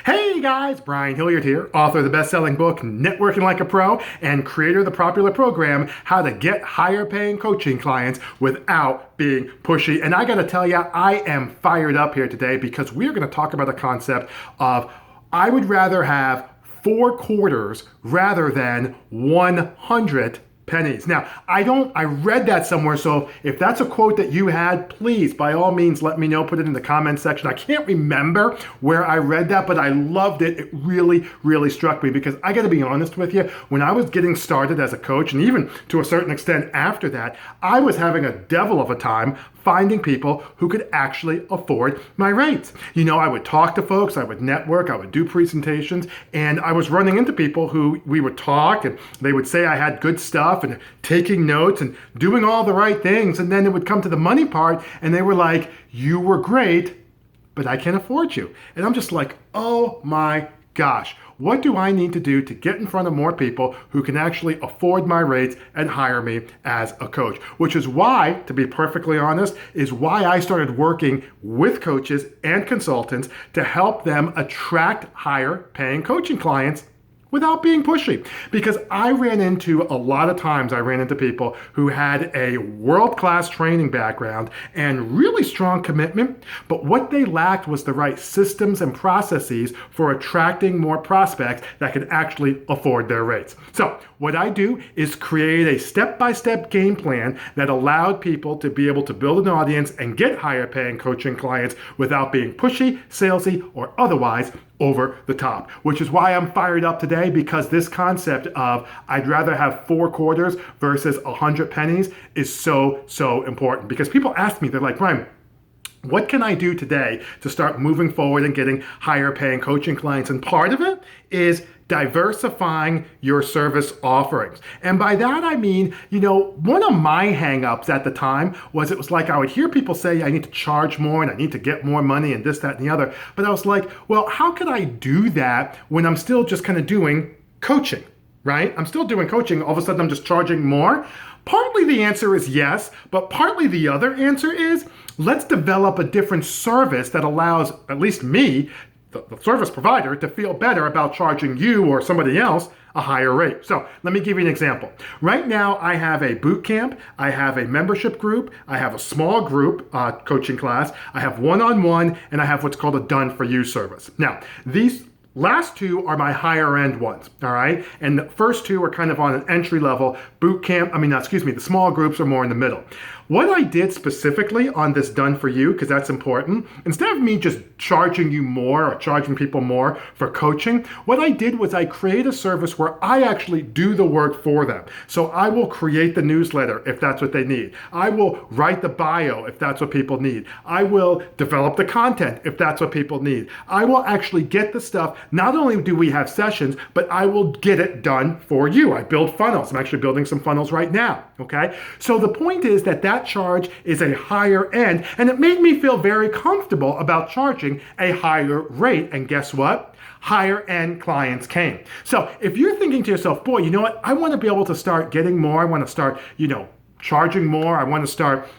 Hey guys, Brian Hilliard here, author of the best-selling book, Networking Like a Pro, and creator of the popular program, How to Get Higher Paying Coaching Clients Without Being Pushy. And I gotta tell you, I am fired up here today because we're gonna talk about the concept of I would rather have 4 quarters rather than 100 pennies. Now, I read that somewhere, so if that's a quote that you had, please, by all means, let me know, put it in the comment section. I can't remember where I read that, but I loved it. It really, really struck me because I gotta be honest with you, when I was getting started as a coach, and even to a certain extent after that, I was having a devil of a time finding people who could actually afford my rates. You know, I would talk to folks, I would network, I would do presentations, and I was running into people who we would talk and they would say I had good stuff and taking notes and doing all the right things. And then it would come to the money part and they were like, you were great, but I can't afford you. And I'm just like, oh my gosh, what do I need to do to get in front of more people who can actually afford my rates and hire me as a coach? Which is why, to be perfectly honest, is why I started working with coaches and consultants to help them attract higher paying coaching clients without being pushy. Because I ran into people who had a world-class training background and really strong commitment, but what they lacked was the right systems and processes for attracting more prospects that could actually afford their rates. So what I do is create a step-by-step game plan that allowed people to be able to build an audience and get higher paying coaching clients without being pushy, salesy, or otherwise over the top, which is why I'm fired up today, because this concept of I'd rather have 4 quarters versus 100 pennies is so important. Because people ask me, they're like, Brian, what can I do today to start moving forward and getting higher paying coaching clients? And part of it is diversifying your service offerings. And by that, I mean, one of my hangups at the time was it was like I would hear people say I need to charge more and I need to get more money and this, that, and the other. But I was like, well, how can I do that when I'm still just kind of doing coaching, right? I'm still doing coaching. All of a sudden, I'm just charging more. Partly the answer is yes, but partly the other answer is let's develop a different service that allows at least me, the service provider, to feel better about charging you or somebody else a higher rate. So let me give you an example. Right now, I have a boot camp, I have a membership group, I have a small group coaching class, I have one-on-one, and I have what's called a done for you service. Now, these last two are my higher end ones, all right? And the first two are kind of on an entry level the small groups are more in the middle. What I did specifically on this done for you, because that's important, instead of me just charging you more or charging people more for coaching, what I did was I create a service where I actually do the work for them. So I will create the newsletter if that's what they need. I will write the bio if that's what people need. I will develop the content if that's what people need. I will actually get the stuff. Not only do we have sessions, but I will get it done for you. I build funnels. I'm actually building some funnels right now, okay? So the point is that charge is a higher end, and it made me feel very comfortable about charging a higher rate. And guess what? Higher end clients came. So if you're thinking to yourself, boy, you know what? I want to be able to start getting more. I want to start, charging more. I want to start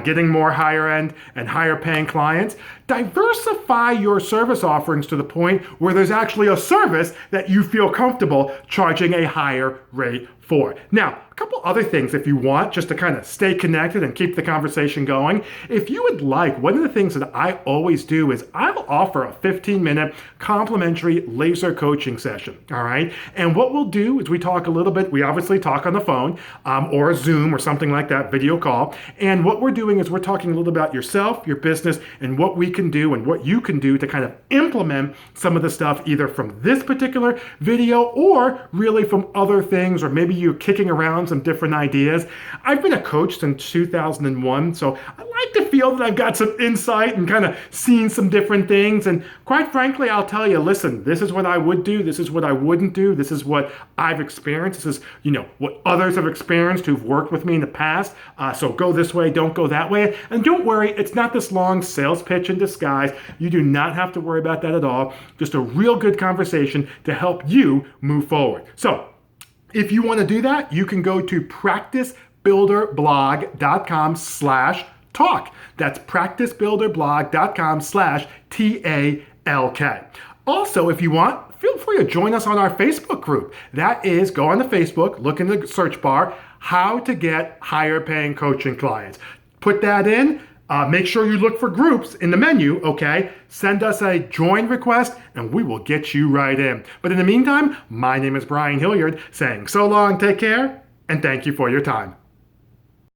getting more higher end and higher paying clients. Diversify your service offerings to the point where there's actually a service that you feel comfortable charging a higher rate for. Now, a couple other things if you want, just to kind of stay connected and keep the conversation going. If you would like, one of the things that I always do is I'll offer a 15-minute complimentary laser coaching session, all right? And what we'll do is we talk a little bit, we obviously talk on the phone or a Zoom or something like that, video call. And what we're doing is we're talking a little about yourself, your business, and what we can do and what you can do to kind of implement some of the stuff either from this particular video or really from other things, or maybe you're kicking around some different ideas. I've been a coach since 2001, so I like to feel that I've got some insight and kind of seen some different things. And quite frankly, I'll tell you, listen, this is what I would do. This is what I wouldn't do. This is what I've experienced. This is, what others have experienced who've worked with me in the past. So go this way, don't go that way. And don't worry, it's not this long sales pitch in disguise. You do not have to worry about that at all. Just a real good conversation to help you move forward. So if you want to do that, you can go to practicebuilderblog.com/talk. That's practicebuilderblog.com/TALK. Also, if you want, feel free to join us on our Facebook group. That is, go on the Facebook, look in the search bar, how to get higher paying coaching clients. Put that in. Make sure you look for groups in the menu, okay? Send us a join request and we will get you right in. But in the meantime, my name is Brian Hilliard saying so long, take care, and thank you for your time.